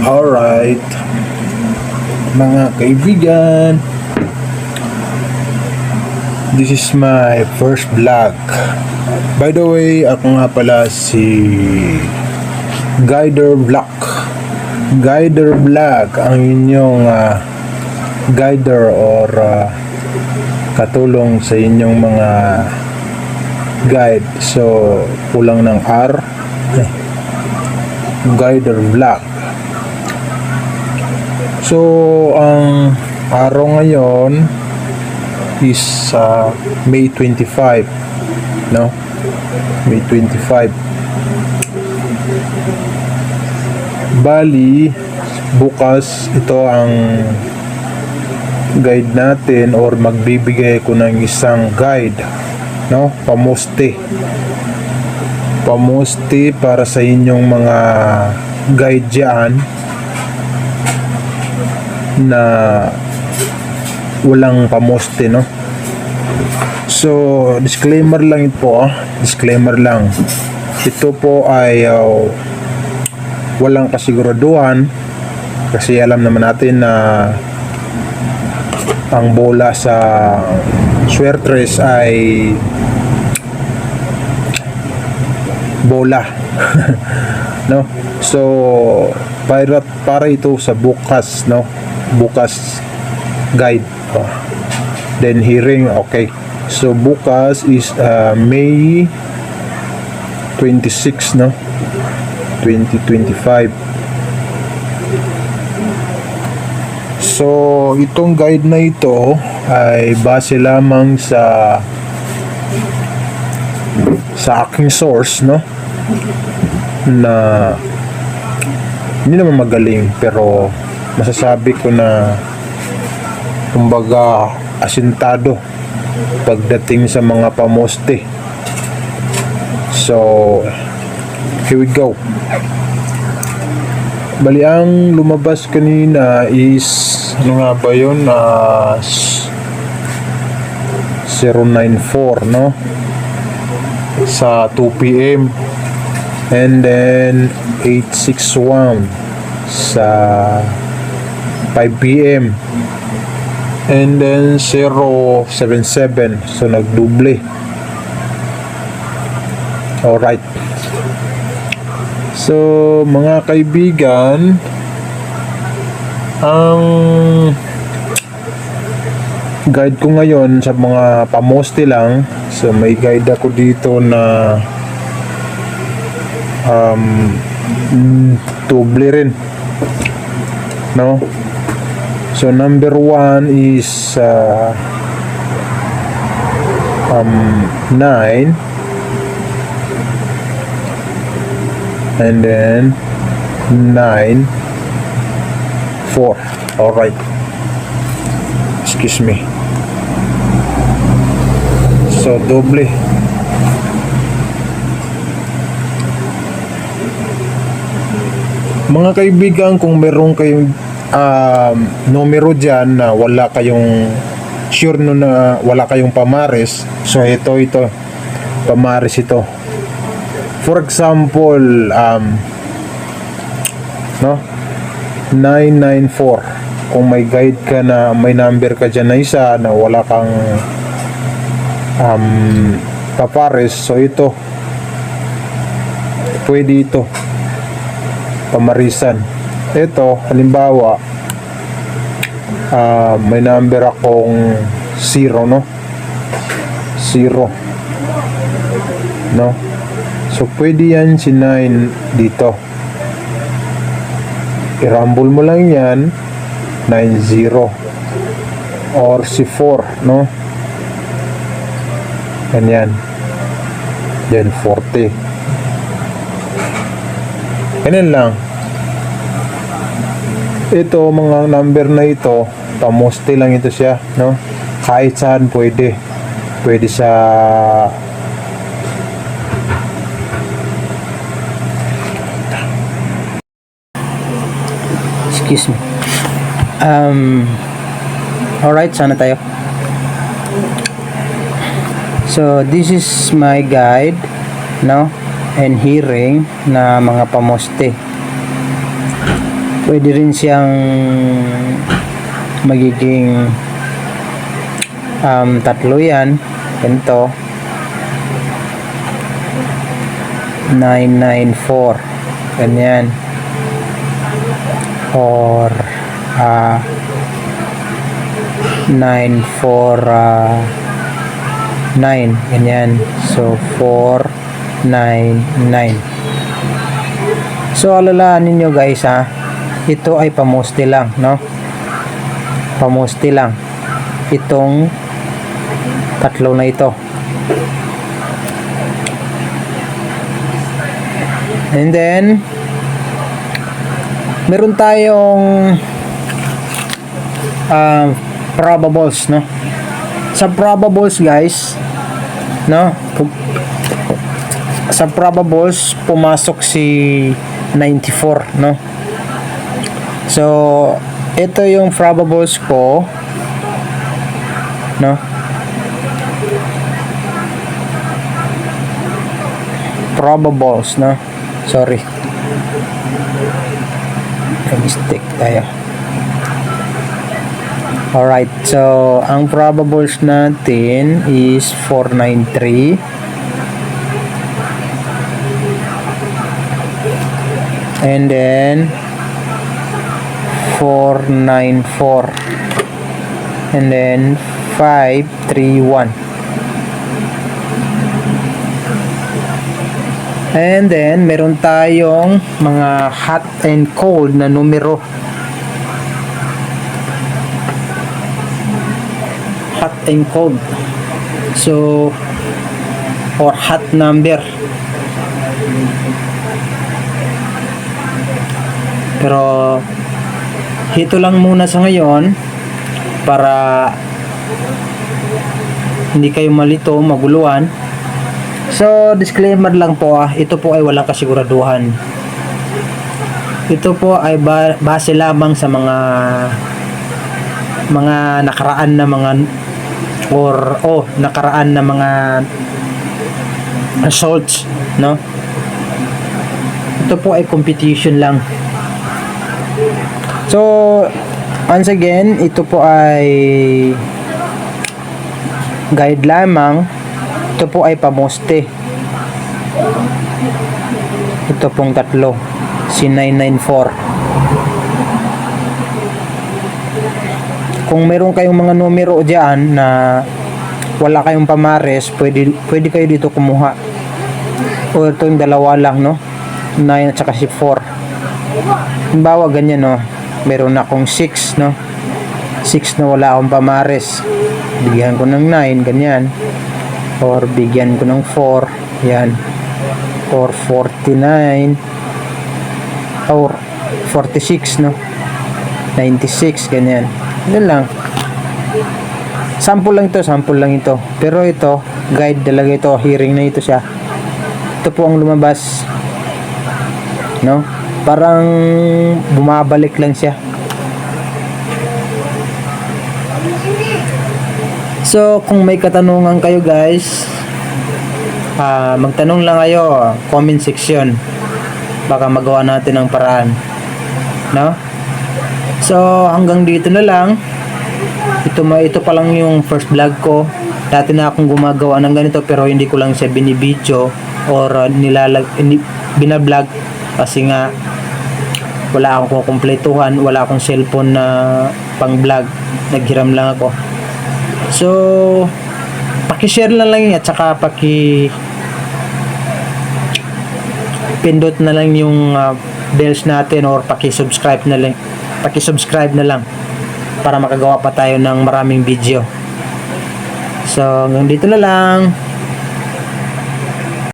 Alright, mga kaibigan, this is my first vlog. By the way, ako nga pala si Guider Vlog. Guider Vlog, ang inyong guider or katulong sa inyong mga guide. So, kulang ng R. Guider Vlog. So, ang araw ngayon is May 25, no? May 25. Bali, bukas ito ang guide natin or magbibigay ko ng isang guide, no? Pamusti para sa inyong mga guide dyan na walang pamusti, no? So, disclaimer lang ito, disclaimer lang. Ito po ay walang kasiguraduhan kasi alam naman natin na ang bola sa Swertres ay bola. No? So, para ito sa bukas, no? Bukas guide. Then hearing, okay. So bukas is May 26, no? 2025. So itong guide na ito ay base lamang sa aking source, no? Na hindi naman magaling pero masasabi ko na kumbaga asintado pagdating sa mga pamusti. So here we go. Bali ang lumabas kanina is ano nga ba yun, 094, no? Sa 2 PM and then 861 sa 5 PM and then 077, so nagduble. Alright, so mga kaibigan, ang guide ko ngayon sa mga pamusti lang. So may guide ako dito na doble rin, no? So number 1 is 9 and then 9 4. Alright, excuse me. So doble. Mga kaibigan, kung meron kayong numero dyan na wala kayong sure no na wala kayong pamares, so ito pamares ito. For example, no, 994. Kung may guide ka na may number ka dyan na isa na wala kang papares, so ito pwede ito pamarisan. Ito halimbawa may number akong 0, no? 0, no? So pwede yan si 9 dito, i-rumble mo lang yan 90 or si 4, no? Ganyan, then 40. Ganyan lang. Ito mga number na ito, pamusti lang ito siya, no? Kahit saan pwede sa excuse me. Alright, sana tayo. So this is my guide, no? And hearing na mga pamusti. Pwede rin siyang magiging tatlo yan. Ganito. 994. Ganyan. Or 949. Ganyan. So 499. So alalahanin nyo guys ha, ito ay pamusti lang, no? Pamusti lang itong tatlo na ito. And then meron tayong probables, no? Sa probables guys, no? Sa probables pumasok si 94, no? So ito yung probables ko, no? Probables, no? Sorry, may mistake tayo. Alright, so ang probables natin is 493. And then 494. And then 531. And then meron tayong mga hot and cold na numero. Hot and cold. So, or hot number. Pero ito lang muna sa ngayon para hindi kayo malito, maguluhan. So, disclaimer lang po ito po ay walang kasiguraduhan. Ito po ay base lamang sa mga nakaraan na mga nakaraan na mga results, no? Ito po ay competition lang. So, once again, ito po ay guide lamang. Ito po ay pamuste. Ito pong tatlo, si 994. Kung meron kayong mga numero dyan na wala kayong pamares, pwede kayo dito kumuha. O ito yung dalawa lang, no? 9 at saka si 4. Halimbawa ganyan, no? Meron akong 6, no? 6 na wala akong pamares. Bigyan ko ng 9, ganyan. Or bigyan ko ng 4, yan. Or 49. Or 46, no? 96, ganyan. Yan lang. Sample lang ito. Pero ito, guide talaga ito. Hearing na ito siya. Ito po ang lumabas. No? Parang bumabalik lang siya. So, kung may katanungan kayo guys, magtanong lang kayo, comment section. Baka magawa natin ng paraan. No? So, hanggang dito na lang. Ito pa lang yung first vlog ko. Dati na akong gumagawa ng ganito pero hindi ko lang siya binibidyo or binablog kasi nga wala akong kukumpletuhan, wala akong cellphone na pang vlog. Naghiram lang ako. So, paki-share na lang at saka pindot na lang yung bells natin or paki-subscribe na lang. Paki-subscribe na lang para makagawa pa tayo ng maraming video. So, hanggang dito na lang.